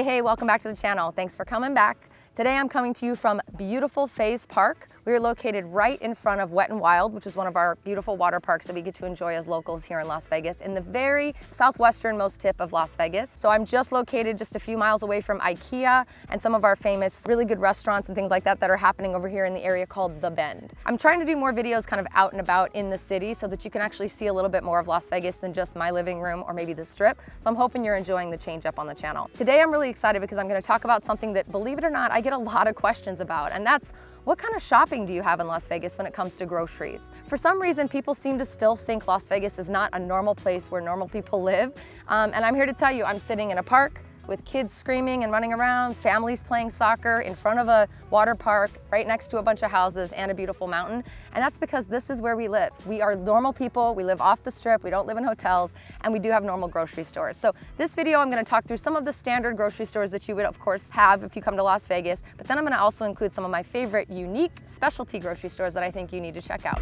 Hey, welcome back to the channel. Thanks for coming back. Today I'm coming to you from beautiful Faze Park. We are located right in front of Wet n Wild, which is one of our beautiful water parks that we get to enjoy as locals here in Las Vegas, in the very southwesternmost tip of Las Vegas. So I'm just located just a few miles away from IKEA and some of our famous, really good restaurants and things like that that are happening over here in the area called The Bend. I'm trying to do more videos kind of out and about in the city so that you can actually see a little bit more of Las Vegas than just my living room or maybe the Strip. So I'm hoping you're enjoying the change up on the channel. Today I'm really excited because I'm going to talk about something that, believe it or not, I get a lot of questions about, and that's what kind of shopping do you have in Las Vegas when it comes to groceries? For some reason, people seem to still think Las Vegas is not a normal place where normal people live. And I'm here to tell you, I'm sitting in a park with kids screaming and running around, families playing soccer in front of a water park right next to a bunch of houses and a beautiful mountain. And that's because this is where we live. We are normal people, we live off the Strip, we don't live in hotels, and we do have normal grocery stores. So this video, I'm gonna talk through some of the standard grocery stores that you would of course have if you come to Las Vegas, but then I'm gonna also include some of my favorite unique specialty grocery stores that I think you need to check out.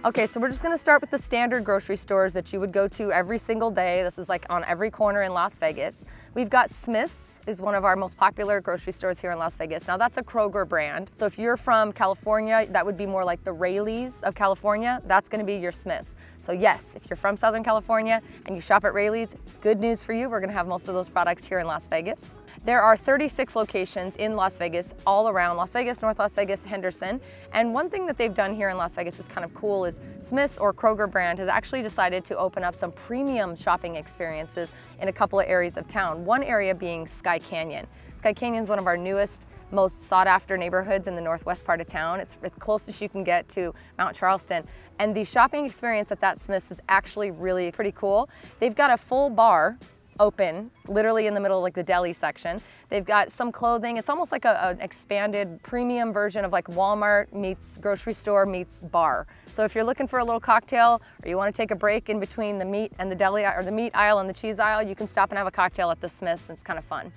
Okay, so we're just gonna start with the standard grocery stores that you would go to every single day. This is like on every corner in Las Vegas. We've got Smith's, is one of our most popular grocery stores here in Las Vegas. Now that's a Kroger brand. So if you're from California, that would be more like the Raley's of California. That's gonna be your Smith's. So yes, if you're from Southern California and you shop at Raley's, good news for you. We're gonna have most of those products here in Las Vegas. There are 36 locations in Las Vegas, all around Las Vegas, North Las Vegas, Henderson. And one thing that they've done here in Las Vegas is kind of cool is Smith's or Kroger brand has actually decided to open up some premium shopping experiences in a couple of areas of town. One area being Sky Canyon. Sky Canyon is one of our newest, most sought after neighborhoods in the northwest part of town. It's the closest you can get to Mount Charleston. And the shopping experience at that Smith's is actually really pretty cool. They've got a full bar open, literally in the middle of like the deli section. They've got some clothing. It's almost like an expanded premium version of like Walmart meets grocery store meets bar. So if you're looking for a little cocktail or you want to take a break in between the meat and the deli or the meat aisle and the cheese aisle, you can stop and have a cocktail at the Smith's. It's kind of fun.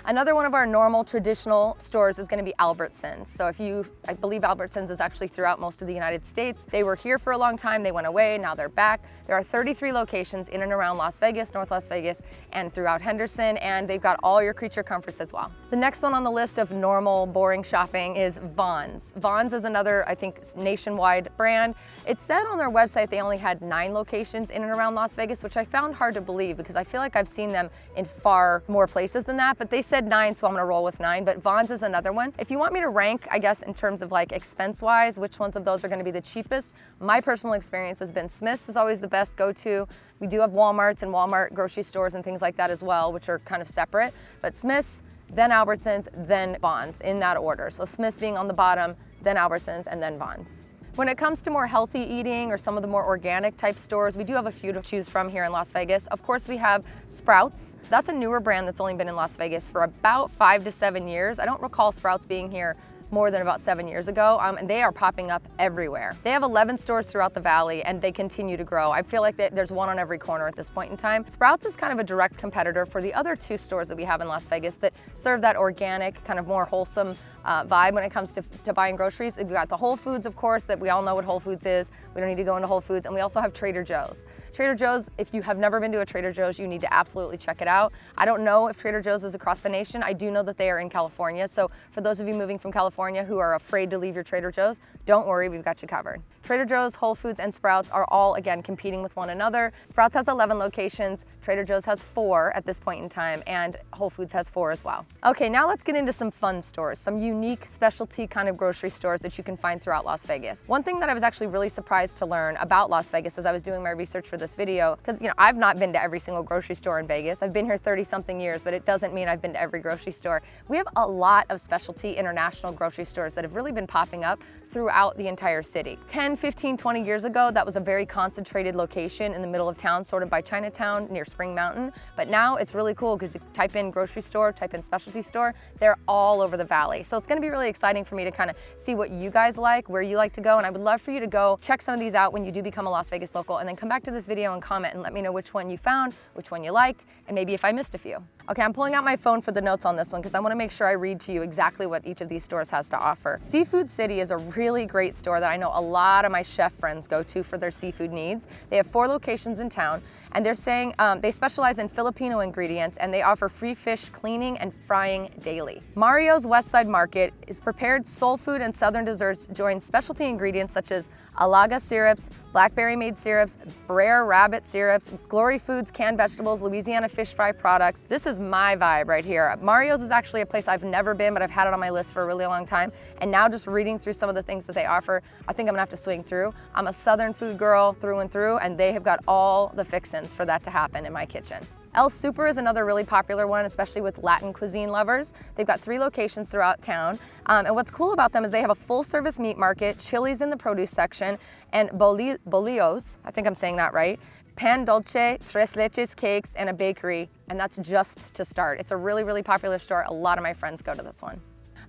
Another one of our normal traditional stores is going to be Albertsons. So I believe Albertsons is actually throughout most of the United States. They were here for a long time, they went away, now they're back. There are 33 locations in and around Las Vegas, North Las Vegas, and throughout Henderson, and they've got all your creature comforts as well. The next one on the list of normal, boring shopping is Vons. Vons is another, I think, nationwide brand. It said on their website they only had 9 locations in and around Las Vegas, which I found hard to believe because I feel like I've seen them in far more places than that, but they said 9, so I'm gonna roll with 9, but Vons is another one. If you want me to rank, I guess, in terms of like expense-wise, which ones of those are gonna be the cheapest, my personal experience has been Smith's is always the best go-to. We do have Walmarts and Walmart grocery stores and things like that as well, which are kind of separate, but Smith's, then Albertsons, then Vons, in that order. So Smith's being on the bottom, then Albertsons, and then Vons. When it comes to more healthy eating or some of the more organic type stores, we do have a few to choose from here in Las Vegas. Of course, we have Sprouts. That's a newer brand that's only been in Las Vegas for about 5 to 7 years. I don't recall Sprouts being here more than about 7 years ago, and they are popping up everywhere. They have 11 stores throughout the valley and they continue to grow. I feel like there's one on every corner at this point in time. Sprouts is kind of a direct competitor for the other 2 stores that we have in Las Vegas that serve that organic, kind of more wholesome vibe when it comes to buying groceries. We've got the Whole Foods, of course, that we all know what Whole Foods is. We don't need to go into Whole Foods. And we also have Trader Joe's. Trader Joe's, if you have never been to a Trader Joe's, you need to absolutely check it out. I don't know if Trader Joe's is across the nation. I do know that they are in California. So for those of you moving from California who are afraid to leave your Trader Joe's, don't worry, we've got you covered. Trader Joe's, Whole Foods, and Sprouts are all, again, competing with one another. Sprouts has 11 locations, Trader Joe's has 4 at this point in time, and Whole Foods has 4 as well. Okay, now let's get into some fun stores, some unique specialty kind of grocery stores that you can find throughout Las Vegas. One thing that I was actually really surprised to learn about Las Vegas as I was doing my research for this video, because I've not been to every single grocery store in Vegas. I've been here 30-something years, but it doesn't mean I've been to every grocery store. We have a lot of specialty international grocery stores that have really been popping up throughout the entire city. 10, 15, 20 years ago, that was a very concentrated location in the middle of town, sort of by Chinatown near Spring Mountain. But now it's really cool because you type in grocery store, type in specialty store, they're all over the valley. So it's gonna be really exciting for me to kind of see what you guys like, where you like to go, and I would love for you to go check some of these out when you do become a Las Vegas local, and then come back to this video and comment and let me know which one you found, which one you liked, and maybe if I missed a few. Okay, I'm pulling out my phone for the notes on this one because I want to make sure I read to you exactly what each of these stores has to offer. Seafood City is a really great store that I know a lot of my chef friends go to for their seafood needs. They have 4 locations in town, and they're saying they specialize in Filipino ingredients, and they offer free fish cleaning and frying daily. Mario's Westside Market is prepared soul food and southern desserts join specialty ingredients such as Alaga syrups, blackberry made syrups, Brer rabbit syrups, Glory Foods canned vegetables, Louisiana fish fry products. This is my vibe right here. Mario's is actually a place I've never been, but I've had it on my list for a really long time. And now just reading through some of the things that they offer, I think I'm gonna have to swing through. I'm a Southern food girl through and through, and they have got all the fixins for that to happen in my kitchen. El Super is another really popular one, especially with Latin cuisine lovers. They've got 3 locations throughout town. And what's cool about them is they have a full service meat market, Chili's in the produce section, and bolillos, I think I'm saying that right, pan dulce, tres leches cakes, and a bakery. And that's just to start. It's a really, really popular store. A lot of my friends go to this one.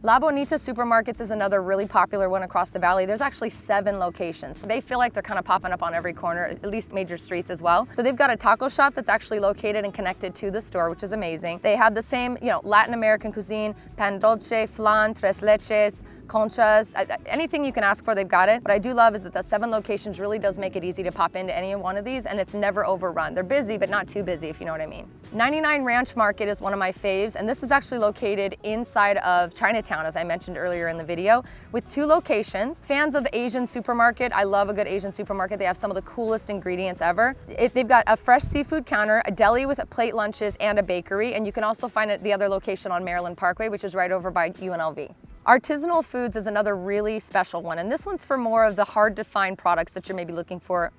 La Bonita Supermarkets is another really popular one across the valley. There's actually 7 locations. So they feel like they're kind of popping up on every corner, at least major streets as well. So they've got a taco shop that's actually located and connected to the store, which is amazing. They have the same, Latin American cuisine, pan dulce, flan, tres leches, conchas, anything you can ask for, they've got it. What I do love is that the 7 locations really does make it easy to pop into any one of these, and it's never overrun. They're busy, but not too busy, if you know what I mean. 99 Ranch Market is one of my faves, and this is actually located inside of Chinatown, as I mentioned earlier in the video, with 2 locations. Fans of Asian supermarket, I love a good Asian supermarket. They have some of the coolest ingredients ever. They've got a fresh seafood counter, a deli with plate lunches, and a bakery, and you can also find it at the other location on Maryland Parkway, which is right over by UNLV. Artisanal Foods is another really special one, and this one's for more of the hard to find products that you're maybe looking for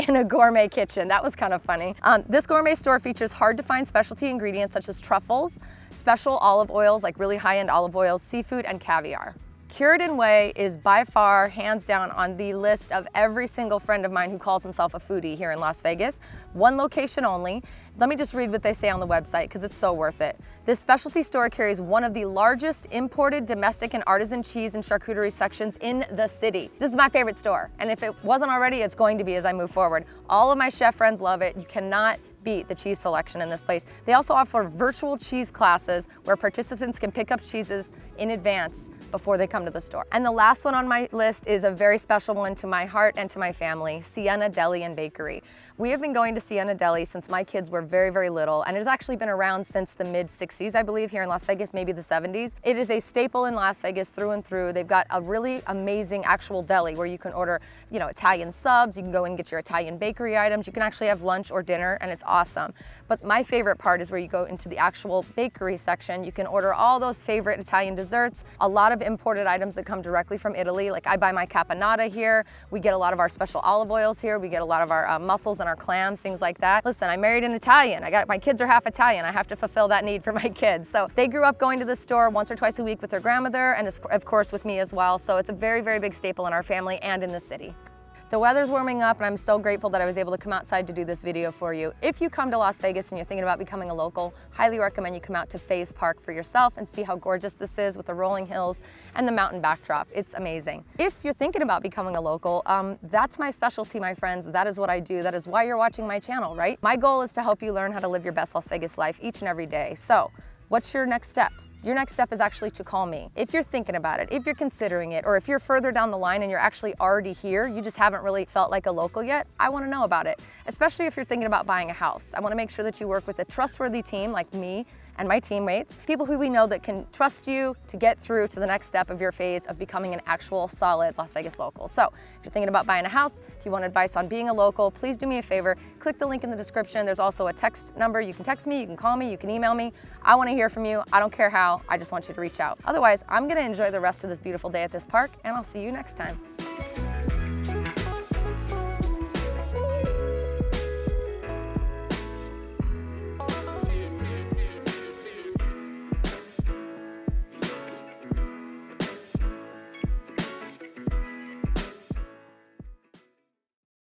in a gourmet kitchen. That was kind of funny. This gourmet store features hard to find specialty ingredients such as truffles, special olive oils like really high-end olive oils, seafood, and caviar. Curidan Way is by far, hands down, on the list of every single friend of mine who calls himself a foodie here in Las Vegas. 1 location only. Let me just read what they say on the website because it's so worth it. This specialty store carries one of the largest imported domestic and artisan cheese and charcuterie sections in the city. This is my favorite store, and if it wasn't already, it's going to be as I move forward. All of my chef friends love it. You cannot beat the cheese selection in this place. They also offer virtual cheese classes where participants can pick up cheeses in advance before they come to the store. And the last one on my list is a very special one to my heart and to my family, Siena Deli and Bakery. We have been going to Siena Deli since my kids were very, very little, and it has actually been around since the mid-60s, I believe, here in Las Vegas, maybe the 70s. It is a staple in Las Vegas through and through. They've got a really amazing actual deli where you can order, Italian subs, you can go and get your Italian bakery items, you can actually have lunch or dinner, and it's awesome. But my favorite part is where you go into the actual bakery section. You can order all those favorite Italian desserts, a lot of imported items that come directly from Italy. Like I buy my caponata here, we get a lot of our special olive oils here, we get a lot of our mussels and our clams, things like that. Listen, I married an Italian. My kids are half Italian. I have to fulfill that need for my kids. So they grew up going to the store once or twice a week with their grandmother and of course with me as well. So it's a very, very big staple in our family and in the city. The weather's warming up and I'm so grateful that I was able to come outside to do this video for you. If you come to Las Vegas and you're thinking about becoming a local, highly recommend you come out to Faze Park for yourself and see how gorgeous this is with the rolling hills and the mountain backdrop. It's amazing. If you're thinking about becoming a local, that's my specialty, my friends. That is what I do. That is why you're watching my channel, right? My goal is to help you learn how to live your best Las Vegas life each and every day. So what's your next step? Your next step is actually to call me. If you're thinking about it, if you're considering it, or if you're further down the line and you're actually already here, you just haven't really felt like a local yet, I wanna know about it. Especially if you're thinking about buying a house. I wanna make sure that you work with a trustworthy team like me and my teammates, people who we know that can trust you to get through to the next step of your phase of becoming an actual solid Las Vegas local. So if you're thinking about buying a house, if you want advice on being a local, please do me a favor, click the link in the description. There's also a text number. You can text me, you can call me, you can email me. I wanna hear from you. I don't care how, I just want you to reach out. Otherwise, I'm gonna enjoy the rest of this beautiful day at this park and I'll see you next time.